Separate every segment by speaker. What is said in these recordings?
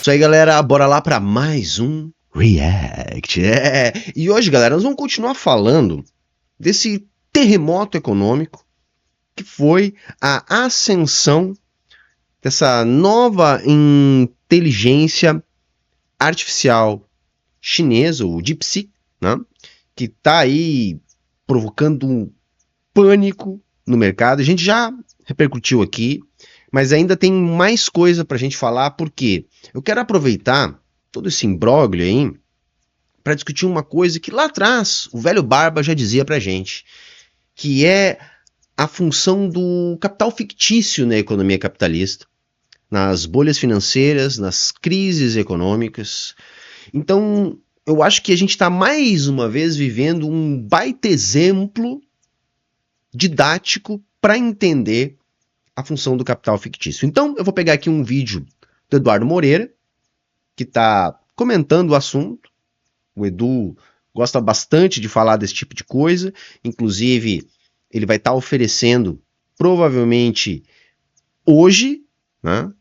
Speaker 1: Isso aí, galera, bora lá para mais um React. E hoje, galera, nós vamos continuar falando desse terremoto econômico que foi a ascensão dessa nova inteligência artificial chinesa, o DeepSeek, né? Que está aí provocando um pânico no mercado. A gente já repercutiu aqui, mas ainda tem mais coisa para a gente falar, porque eu quero aproveitar todo esse imbróglio aí para discutir uma coisa que lá atrás o velho Barba já dizia para a gente, que é a função do capital fictício na economia capitalista, nas bolhas financeiras, nas crises econômicas. Então, eu acho que a gente está mais uma vez vivendo um baita exemplo didático para entender a função do capital fictício. Então, eu vou pegar aqui um vídeo do Eduardo Moreira, que está comentando o assunto. O Edu gosta bastante de falar desse tipo de coisa, inclusive ele vai estar oferecendo, provavelmente hoje, né?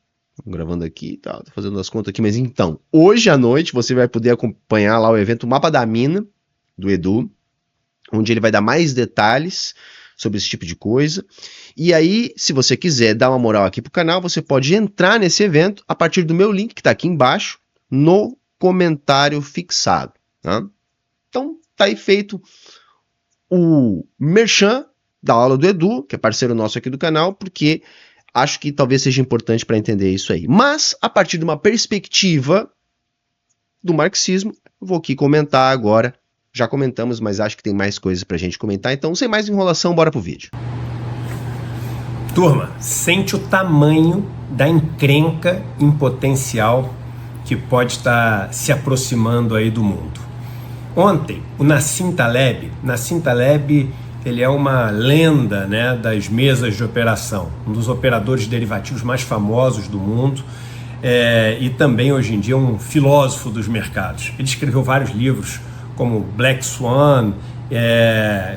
Speaker 1: Gravando aqui, tá, tô fazendo as contas aqui, mas então, hoje à noite você vai poder acompanhar lá o evento Mapa da Mina, do Edu, onde ele vai dar mais detalhes sobre esse tipo de coisa. E aí, se você quiser dar uma moral aqui pro canal, você pode entrar nesse evento a partir do meu link que tá aqui embaixo, no comentário fixado, tá? Então, tá aí feito o merchan da aula do Edu, que é parceiro nosso aqui do canal, porque acho que talvez seja importante para entender isso aí. Mas, a partir de uma perspectiva do marxismo, eu vou aqui comentar agora. Já comentamos, mas acho que tem mais coisas para a gente comentar. Então, sem mais enrolação, bora pro vídeo.
Speaker 2: Turma, sente o tamanho da encrenca em potencial que pode estar se aproximando aí do mundo. Ontem, o Nassim Taleb, ele é uma lenda, né, das mesas de operação, um dos operadores derivativos mais famosos do mundo, e também hoje em dia um filósofo dos mercados. Ele escreveu vários livros como Black Swan,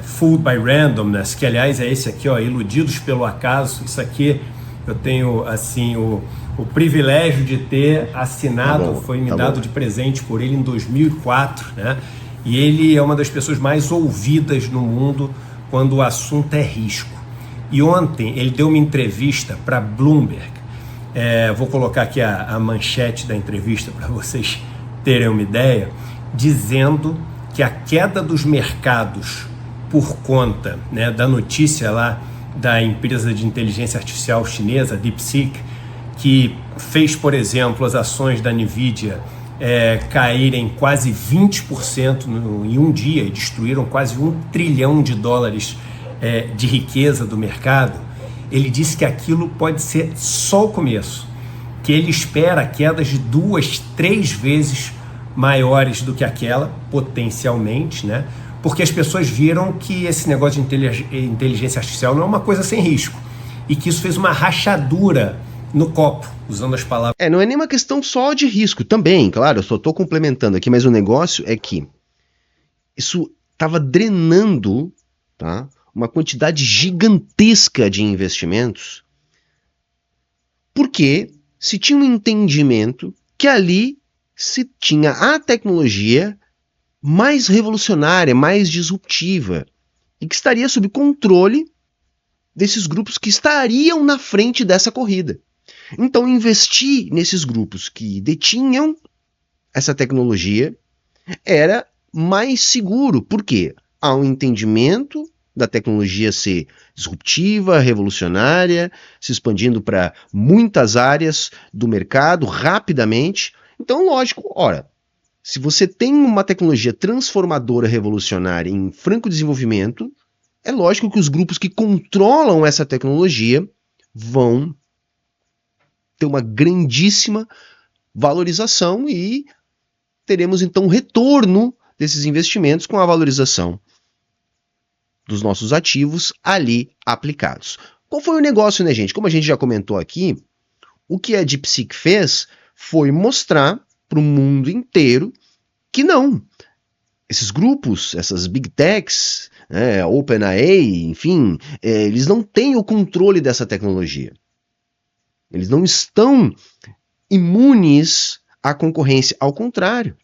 Speaker 2: Fooled by Randomness, que aliás é esse aqui, ó, Iludidos pelo Acaso. Isso aqui eu tenho assim o privilégio de ter assinado, foi me dado de presente por ele em 2004, né? E ele é uma das pessoas mais ouvidas no mundo quando o assunto é risco. E ontem ele deu uma entrevista para Bloomberg. Vou colocar aqui a manchete da entrevista para vocês terem uma ideia, dizendo que a queda dos mercados por conta, né, da notícia lá da empresa de inteligência artificial chinesa, DeepSeek, que fez, por exemplo, as ações da Nvidia caírem quase 20% em um dia e destruíram quase $1 trilhão de riqueza do mercado. Ele disse que aquilo pode ser só o começo, que ele espera quedas de 2, 3 vezes maiores do que aquela, potencialmente, né? Porque as pessoas viram que esse negócio de inteligência artificial não é uma coisa sem risco e que isso fez uma rachadura no copo, usando as palavras.
Speaker 1: Não é nem uma questão só de risco, também, claro, eu só estou complementando aqui, mas o negócio é que isso estava drenando, tá, uma quantidade gigantesca de investimentos, porque se tinha um entendimento que ali se tinha a tecnologia mais revolucionária, mais disruptiva, e que estaria sob controle desses grupos que estariam na frente dessa corrida. Então, investir nesses grupos que detinham essa tecnologia era mais seguro, porque há um entendimento da tecnologia ser disruptiva, revolucionária, se expandindo para muitas áreas do mercado rapidamente. Então, lógico, ora, se você tem uma tecnologia transformadora, revolucionária em franco desenvolvimento, é lógico que os grupos que controlam essa tecnologia vão ter uma grandíssima valorização e teremos então retorno desses investimentos com a valorização dos nossos ativos ali aplicados. Qual foi o negócio, né, gente? Como a gente já comentou aqui, o que a DeepSeek fez foi mostrar para o mundo inteiro que não. Esses grupos, essas big techs, OpenAI, enfim, eles não têm o controle dessa tecnologia. Eles não estão imunes a concorrência. Ao contrário,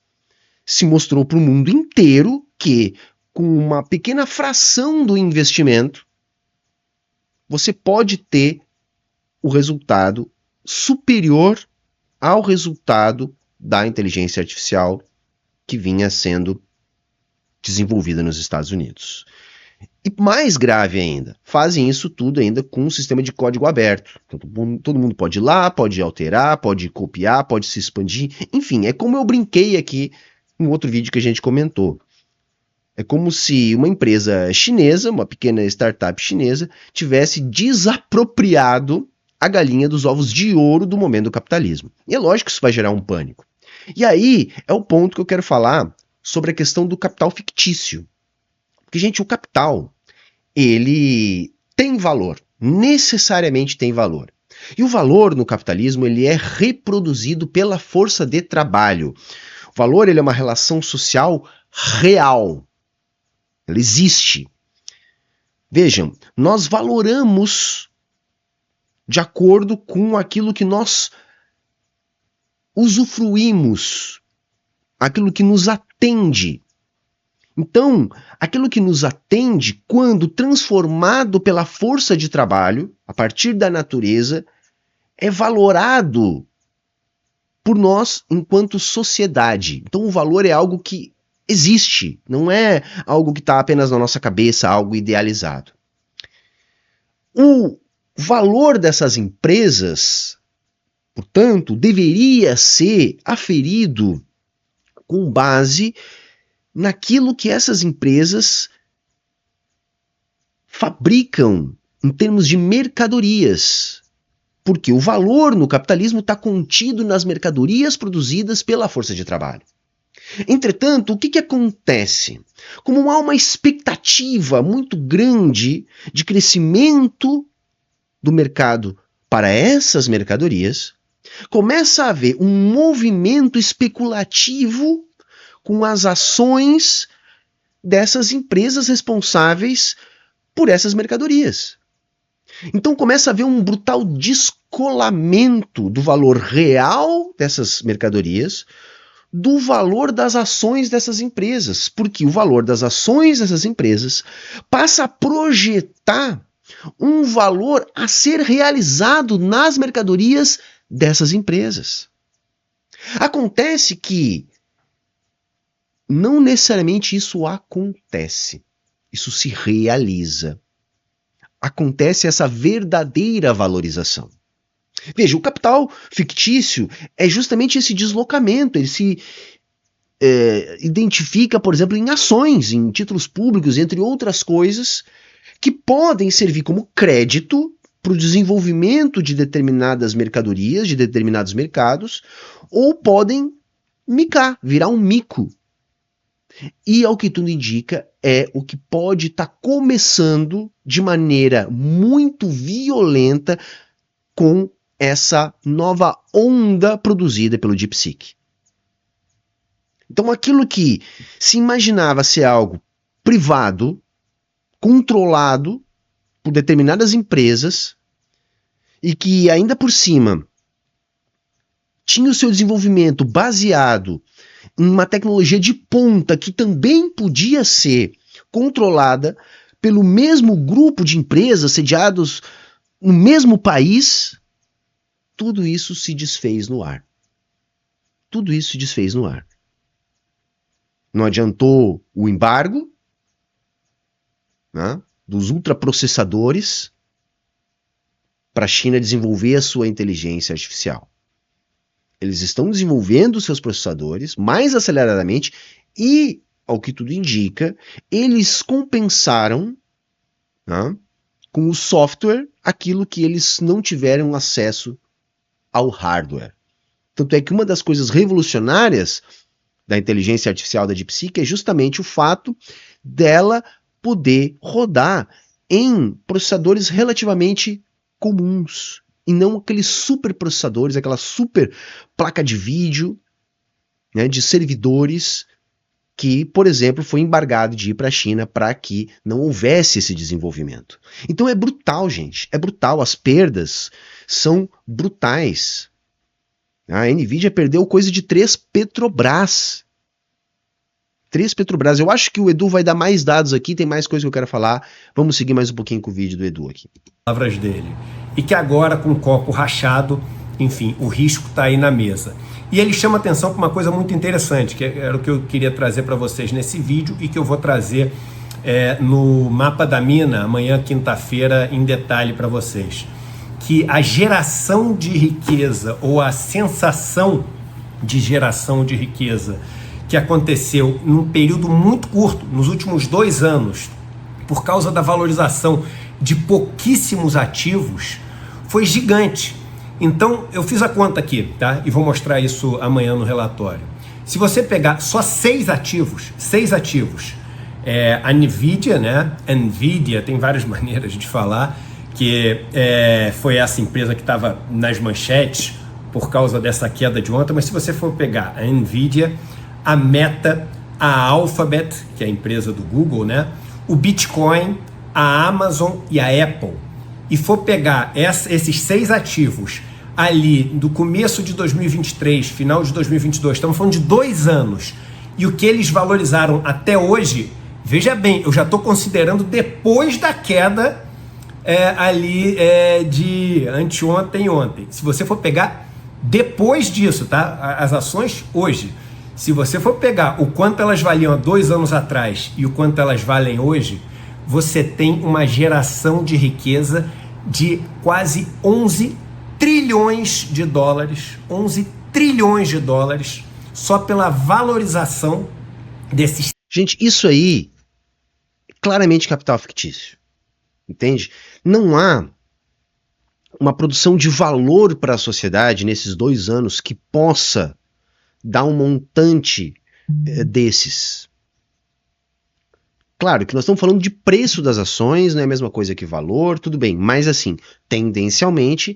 Speaker 1: se mostrou para o mundo inteiro que, com uma pequena fração do investimento, você pode ter o resultado superior ao resultado da inteligência artificial que vinha sendo desenvolvida nos Estados Unidos. E mais grave ainda, fazem isso tudo ainda com um sistema de código aberto. Todo mundo pode ir lá, pode alterar, pode copiar, pode se expandir. Enfim, é como eu brinquei aqui no outro vídeo que a gente comentou. É como se uma empresa chinesa, uma pequena startup chinesa, tivesse desapropriado a galinha dos ovos de ouro do momento do capitalismo. E é lógico que isso vai gerar um pânico. E aí é o ponto que eu quero falar sobre a questão do capital fictício. Porque, gente, o capital, ele tem valor, necessariamente tem valor. E o valor no capitalismo, ele é reproduzido pela força de trabalho. O valor, ele é uma relação social real. Ela existe. Vejam, nós valoramos de acordo com aquilo que nós usufruímos, aquilo que nos atende. Então, aquilo que nos atende, quando transformado pela força de trabalho, a partir da natureza, é valorado por nós enquanto sociedade. Então, o valor é algo que existe, não é algo que está apenas na nossa cabeça, algo idealizado. O valor dessas empresas, portanto, deveria ser aferido com base naquilo que essas empresas fabricam em termos de mercadorias. Porque o valor no capitalismo está contido nas mercadorias produzidas pela força de trabalho. Entretanto, o que acontece? Como há uma expectativa muito grande de crescimento do mercado para essas mercadorias, começa a haver um movimento especulativo com as ações dessas empresas responsáveis por essas mercadorias. Então começa a haver um brutal descolamento do valor real dessas mercadorias do valor das ações dessas empresas, porque o valor das ações dessas empresas passa a projetar um valor a ser realizado nas mercadorias dessas empresas. Acontece que não necessariamente isso acontece, isso se realiza. Acontece essa verdadeira valorização. Veja, o capital fictício é justamente esse deslocamento, ele se identifica, por exemplo, em ações, em títulos públicos, entre outras coisas, que podem servir como crédito para o desenvolvimento de determinadas mercadorias, de determinados mercados, ou podem micar, virar um mico. E, ao que tudo indica, é o que pode estar começando de maneira muito violenta com essa nova onda produzida pelo DeepSeek. Então, aquilo que se imaginava ser algo privado, controlado por determinadas empresas, e que, ainda por cima, tinha o seu desenvolvimento baseado em uma tecnologia de ponta que também podia ser controlada pelo mesmo grupo de empresas sediados no mesmo país, tudo isso se desfez no ar. Tudo isso se desfez no ar. Não adiantou o embargo, né, dos ultraprocessadores para a China desenvolver a sua inteligência artificial. Eles estão desenvolvendo seus processadores mais aceleradamente e, ao que tudo indica, eles compensaram, né, com o software aquilo que eles não tiveram acesso ao hardware. Tanto é que uma das coisas revolucionárias da inteligência artificial da DeepSeek é justamente o fato dela poder rodar em processadores relativamente comuns, e não aqueles super processadores, aquela super placa de vídeo, né, de servidores que, por exemplo, foi embargado de ir para a China para que não houvesse esse desenvolvimento. Então é brutal, gente, é brutal, as perdas são brutais. A Nvidia perdeu coisa de 3 Petrobras. 3 Petrobras. Eu acho que o Edu vai dar mais dados aqui, tem mais coisa que eu quero falar. Vamos seguir mais um pouquinho com o vídeo do Edu aqui.
Speaker 2: Palavras dele. E que agora, com o copo rachado, enfim, o risco está aí na mesa. E ele chama atenção para uma coisa muito interessante, que era o que eu queria trazer para vocês nesse vídeo e que eu vou trazer no Mapa da Mina, amanhã, quinta-feira, em detalhe para vocês. Que a geração de riqueza, ou a sensação de geração de riqueza, que aconteceu num período muito curto, nos últimos 2 anos, por causa da valorização de pouquíssimos ativos, foi gigante. Então, eu fiz a conta aqui, tá? E vou mostrar isso amanhã no relatório. Se você pegar só 6 ativos, a Nvidia, né? Nvidia, tem várias maneiras de falar, que foi essa empresa que estava nas manchetes por causa dessa queda de ontem, mas se você for pegar a Nvidia, a Meta, a Alphabet, que é a empresa do Google, né? O Bitcoin, a Amazon e a Apple, e for pegar esses 6 ativos ali do começo de 2023, final de 2022, estamos falando de 2 anos, e o que eles valorizaram até hoje, veja bem, eu já estou considerando depois da queda de anteontem e ontem. Se você for pegar depois disso, tá? As ações hoje, se você for pegar o quanto elas valiam há 2 anos atrás e o quanto elas valem hoje, você tem uma geração de riqueza de quase 11 trilhões de dólares, 11 trilhões de dólares, só pela valorização desses...
Speaker 1: Gente, isso aí é claramente capital fictício, entende? Não há uma produção de valor para a sociedade nesses 2 anos que possa dar um montante desses. Claro que nós estamos falando de preço das ações, não é a mesma coisa que valor, tudo bem, mas assim, tendencialmente,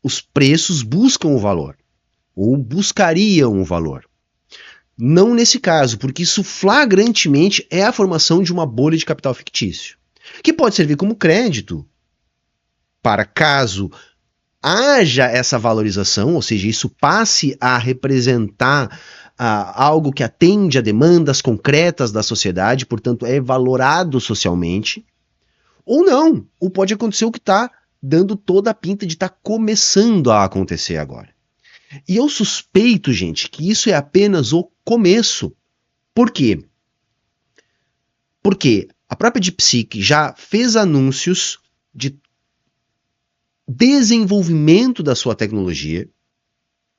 Speaker 1: os preços buscam o valor, ou buscariam o valor. Não nesse caso, porque isso flagrantemente é a formação de uma bolha de capital fictício, que pode servir como crédito para caso haja essa valorização, ou seja, isso passe a representar algo que atende a demandas concretas da sociedade, portanto é valorado socialmente, ou não, ou pode acontecer o que está dando toda a pinta de estar começando a acontecer agora. E eu suspeito, gente, que isso é apenas o começo. Por quê? Porque a própria DeepSeek já fez anúncios de desenvolvimento da sua tecnologia,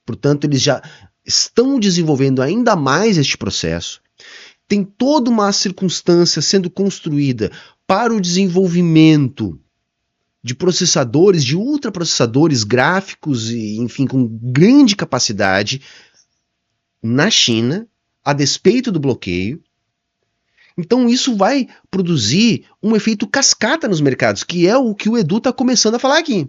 Speaker 1: portanto eles já estão desenvolvendo ainda mais este processo, tem toda uma circunstância sendo construída para o desenvolvimento de processadores, de ultraprocessadores gráficos, e, enfim, com grande capacidade na China, a despeito do bloqueio. Então isso vai produzir um efeito cascata nos mercados, que é o que o Edu está começando a falar aqui.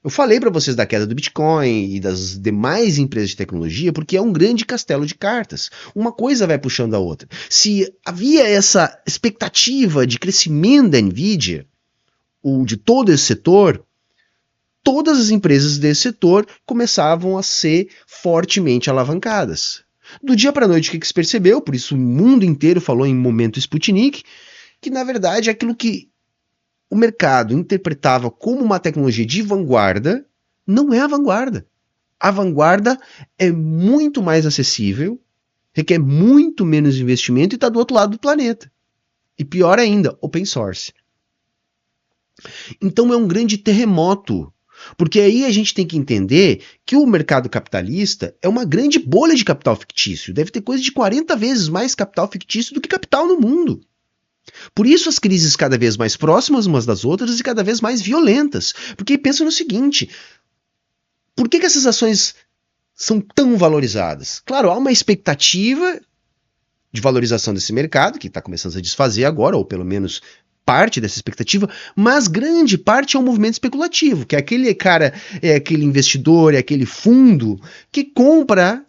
Speaker 1: Eu falei para vocês da queda do Bitcoin e das demais empresas de tecnologia, porque é um grande castelo de cartas. Uma coisa vai puxando a outra. Se havia essa expectativa de crescimento da Nvidia, ou de todo esse setor, todas as empresas desse setor começavam a ser fortemente alavancadas. Do dia para a noite, o que se percebeu, por isso o mundo inteiro falou em momento Sputnik, que na verdade aquilo que o mercado interpretava como uma tecnologia de vanguarda, não é a vanguarda. A vanguarda é muito mais acessível, requer muito menos investimento e está do outro lado do planeta. E pior ainda, open source. Então é um grande terremoto, porque aí a gente tem que entender que o mercado capitalista é uma grande bolha de capital fictício, deve ter coisa de 40 vezes mais capital fictício do que capital no mundo. Por isso as crises cada vez mais próximas umas das outras e cada vez mais violentas, porque pensa no seguinte, por que essas ações são tão valorizadas? Claro, há uma expectativa de valorização desse mercado, que está começando a se desfazer agora, ou pelo menos parte dessa expectativa, mas grande parte é um movimento especulativo, que é aquele cara, é aquele investidor, é aquele fundo que compra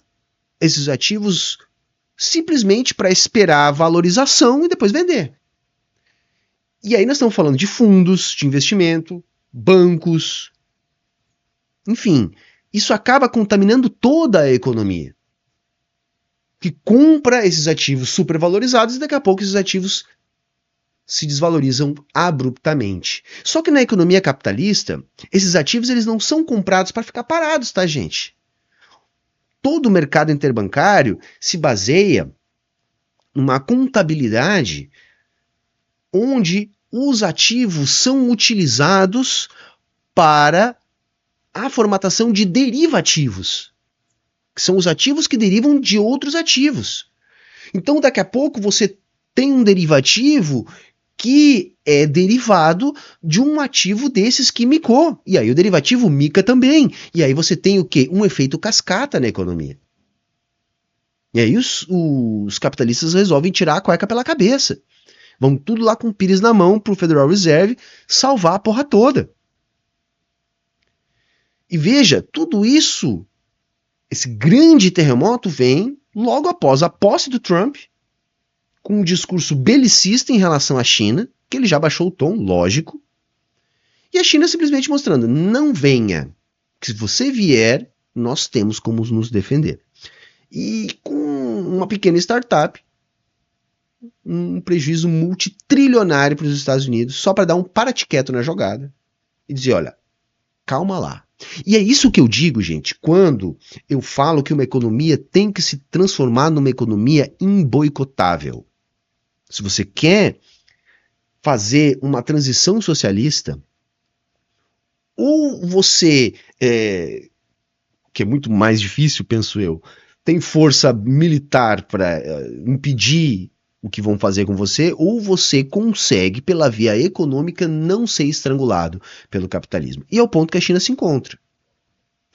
Speaker 1: esses ativos simplesmente para esperar a valorização e depois vender. E aí nós estamos falando de fundos de investimento, bancos, enfim, isso acaba contaminando toda a economia, que compra esses ativos supervalorizados e daqui a pouco esses ativos se desvalorizam abruptamente. Só que na economia capitalista, esses ativos eles não são comprados para ficar parados, tá, gente? Todo o mercado interbancário se baseia numa contabilidade onde os ativos são utilizados para a formatação de derivativos, que são os ativos que derivam de outros ativos. Então, daqui a pouco, você tem um derivativo que é derivado de um ativo desses que micou. E aí o derivativo mica também. E aí você tem o quê? Um efeito cascata na economia. E aí os capitalistas resolvem tirar a cueca pela cabeça. Vão tudo lá com o pires na mão pro Federal Reserve salvar a porra toda. E veja, tudo isso, esse grande terremoto vem logo após a posse do Trump, com um discurso belicista em relação à China, que ele já baixou o tom, lógico, e a China simplesmente mostrando, não venha, que se você vier, nós temos como nos defender. E com uma pequena startup, um prejuízo multitrilionário para os Estados Unidos, só para dar um para-te-quieto na jogada e dizer, olha, calma lá. E é isso que eu digo, gente, quando eu falo que uma economia tem que se transformar numa economia imboicotável. Se você quer fazer uma transição socialista, ou você, que é muito mais difícil, penso eu, tem força militar para impedir o que vão fazer com você, ou você consegue, pela via econômica, não ser estrangulado pelo capitalismo. E é o ponto que a China se encontra.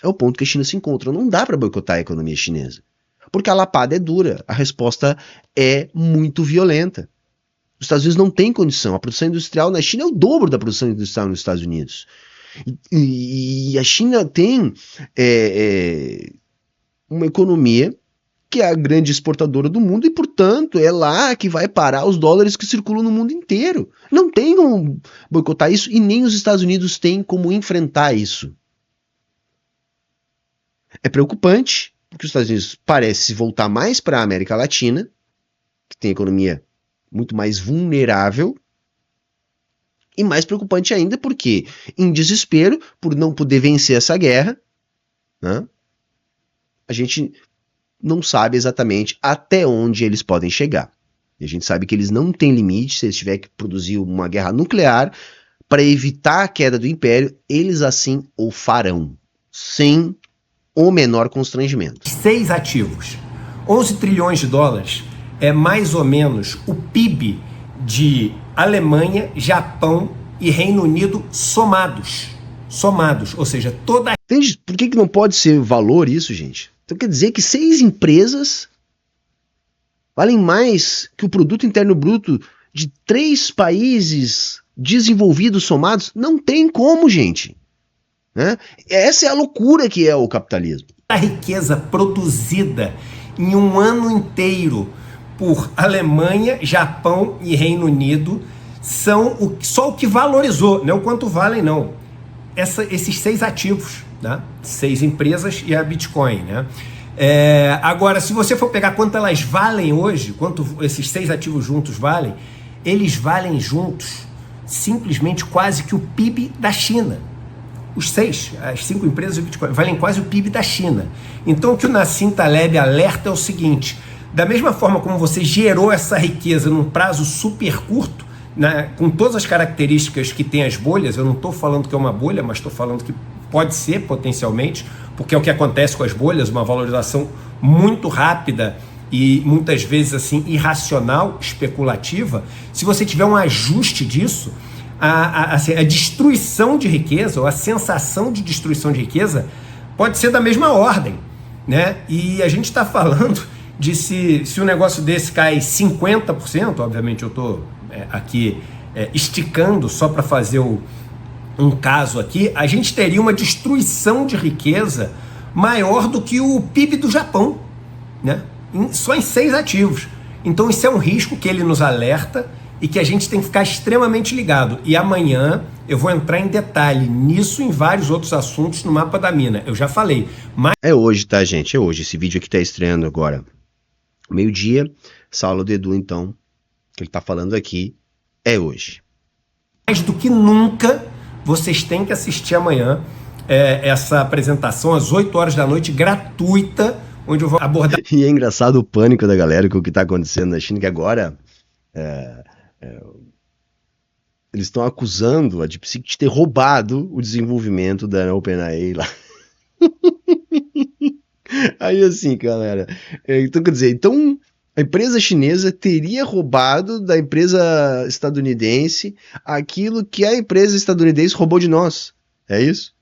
Speaker 1: É o ponto que a China se encontra. Não dá para boicotar a economia chinesa. Porque a lapada é dura, a resposta é muito violenta. Os Estados Unidos não têm condição. A produção industrial na China é o dobro da produção industrial nos Estados Unidos. E a China tem uma economia que é a grande exportadora do mundo e, portanto, é lá que vai parar os dólares que circulam no mundo inteiro. Não tem como boicotar isso e nem os Estados Unidos têm como enfrentar isso. É preocupante, porque os Estados Unidos parecem se voltar mais para a América Latina, que tem economia muito mais vulnerável, e mais preocupante ainda porque, em desespero, por não poder vencer essa guerra, né, a gente não sabe exatamente até onde eles podem chegar. E a gente sabe que eles não têm limite. Se eles tiverem que produzir uma guerra nuclear para evitar a queda do império, eles assim o farão, sem o menor constrangimento.
Speaker 2: 6 ativos, 11 trilhões de dólares é mais ou menos o PIB de Alemanha, Japão e Reino Unido somados, ou seja, toda...
Speaker 1: Entende? Por que não pode ser valor isso, gente? Então quer dizer que 6 empresas valem mais que o produto interno bruto de 3 países desenvolvidos somados? Não tem como, gente. Né? Essa é a loucura que é o capitalismo.
Speaker 2: A riqueza produzida em um ano inteiro por Alemanha, Japão e Reino Unido são só o que valorizou, não é o quanto valem, não. Esses 6 ativos, né? 6 empresas e a Bitcoin, né? Agora, se você for pegar quanto elas valem hoje, quanto esses 6 ativos juntos valem, eles valem juntos simplesmente quase que o PIB da China. As 5 empresas de Bitcoin valem quase o PIB da China. Então o que o Nassim Taleb alerta é o seguinte: da mesma forma como você gerou essa riqueza num prazo super curto, né, com todas as características que tem as bolhas, eu não estou falando que é uma bolha, mas estou falando que pode ser potencialmente, porque é o que acontece com as bolhas, uma valorização muito rápida e muitas vezes assim irracional, especulativa. Se você tiver um ajuste disso, a destruição de riqueza, ou a sensação de destruição de riqueza, pode ser da mesma ordem, né? E a gente está falando de se um negócio desse cai 50%, obviamente eu estou aqui esticando só para fazer um caso aqui, a gente teria uma destruição de riqueza maior do que o PIB do Japão, né? Só em 6 ativos. Então isso é um risco que ele nos alerta e que a gente tem que ficar extremamente ligado. E amanhã Eu vou entrar em detalhe nisso e em vários outros assuntos no Mapa da Mina. Eu já falei. Mas
Speaker 1: É hoje, tá, gente? É hoje. Esse vídeo aqui tá estreando agora. Meio-dia. Essa aula do Edu, então, que ele tá falando aqui, é hoje.
Speaker 2: mais do que nunca, vocês têm que assistir amanhã essa apresentação às 8 horas da noite, gratuita, onde eu vou abordar...
Speaker 1: E é engraçado o pânico da galera com o que tá acontecendo na China, que agora eles estão acusando a DeepSeek de ter roubado o desenvolvimento da OpenAI lá. Aí assim, galera, então quer dizer, então a empresa chinesa teria roubado da empresa estadunidense aquilo que a empresa estadunidense roubou de nós, é isso?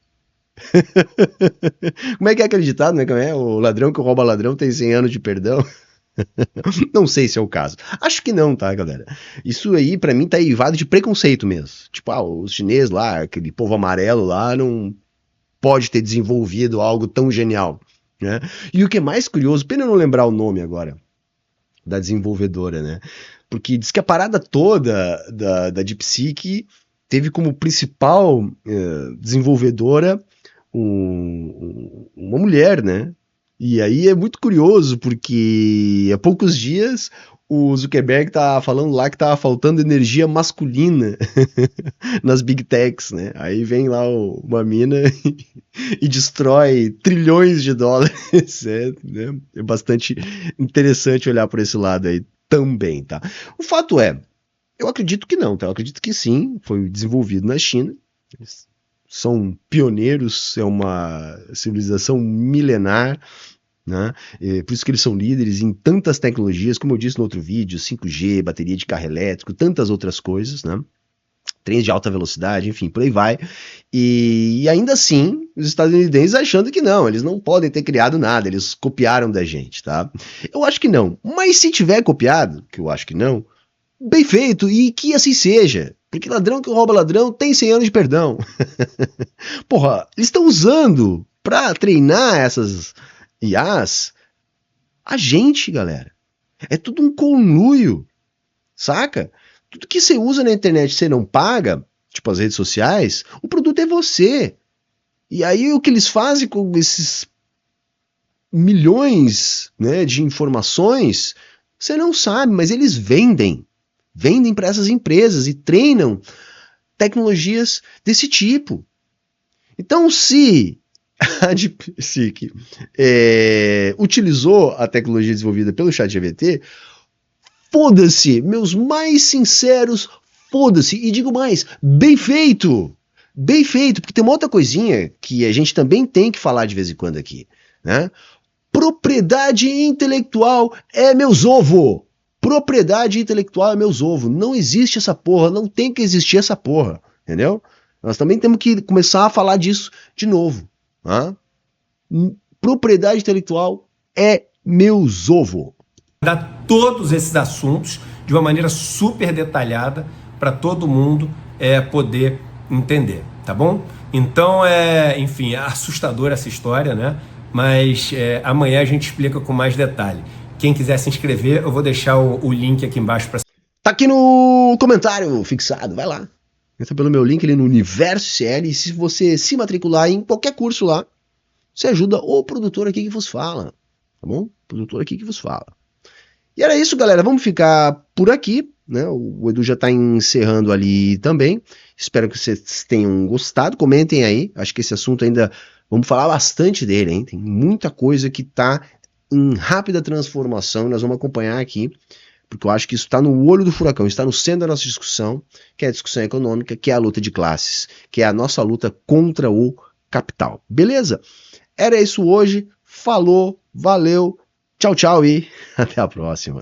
Speaker 1: Como é que é acreditado, né? Como é? O ladrão que rouba ladrão tem 100 anos de perdão? Não sei se é o caso. Acho que não, tá, galera? Isso aí, pra mim, tá eivado de preconceito mesmo. Tipo, os chineses lá, aquele povo amarelo lá, não pode ter desenvolvido algo tão genial, né? E o que é mais curioso, pena eu não lembrar o nome agora da desenvolvedora, né? Porque diz que a parada toda da DeepSeek teve como principal desenvolvedora uma mulher, né? E aí é muito curioso, porque há poucos dias o Zuckerberg tá falando lá que tava faltando energia masculina nas Big Techs, né? Aí vem lá uma mina e destrói trilhões de dólares. Né? É bastante interessante olhar por esse lado aí também, tá? O fato é, eu acredito que não, tá? Eu acredito que sim, foi desenvolvido na China. Eles são pioneiros, é uma civilização milenar, né? Por isso que eles são líderes em tantas tecnologias, como eu disse no outro vídeo, 5G, bateria de carro elétrico, tantas outras coisas, né? Trens de alta velocidade, enfim, por aí vai. E ainda assim, os estadunidenses achando que não, eles não podem ter criado nada, eles copiaram da gente, tá? Eu acho que não, mas se tiver copiado, que eu acho que não, bem feito, e que assim seja, porque ladrão que rouba ladrão tem 100 anos de perdão. Porra, eles estão usando pra treinar essas IAs a gente, galera. É tudo um conluio, saca? Tudo que você usa na internet você não paga, tipo as redes sociais, o produto é você. E aí o que eles fazem com esses milhões, né, de informações, você não sabe, mas eles vendem. Vendem para essas empresas e treinam tecnologias desse tipo. Então, se a DeepSeek utilizou a tecnologia desenvolvida pelo ChatGPT, foda-se, meus mais sinceros, foda-se, e digo mais, bem feito, porque tem uma outra coisinha que a gente também tem que falar de vez em quando aqui, né? Propriedade intelectual é meus ovo. Propriedade intelectual é meus ovo. Não existe essa porra, não tem que existir essa porra, entendeu? Nós também temos que começar a falar disso de novo. Tá? Propriedade intelectual é meus ovo.
Speaker 2: Dar todos esses assuntos de uma maneira super detalhada para todo mundo poder entender, tá bom? Então, enfim, é assustadora essa história, né? Mas amanhã a gente explica com mais detalhe. Quem quiser se inscrever, eu vou deixar o link aqui embaixo para...
Speaker 1: Tá aqui no comentário fixado, vai lá. Entra pelo meu link ali no Universo CL, e se você se matricular em qualquer curso lá, você ajuda o produtor aqui que vos fala, tá bom? O produtor aqui que vos fala. E era isso, galera, vamos ficar por aqui, né? O Edu já tá encerrando ali também. Espero que vocês tenham gostado, comentem aí, acho que esse assunto ainda, vamos falar bastante dele, hein? Tem muita coisa que tá em rápida transformação, nós vamos acompanhar aqui, porque eu acho que isso está no olho do furacão, está no centro da nossa discussão, que é a discussão econômica, que é a luta de classes, que é a nossa luta contra o capital. Beleza? Era isso hoje, falou, valeu, tchau, tchau e até a próxima.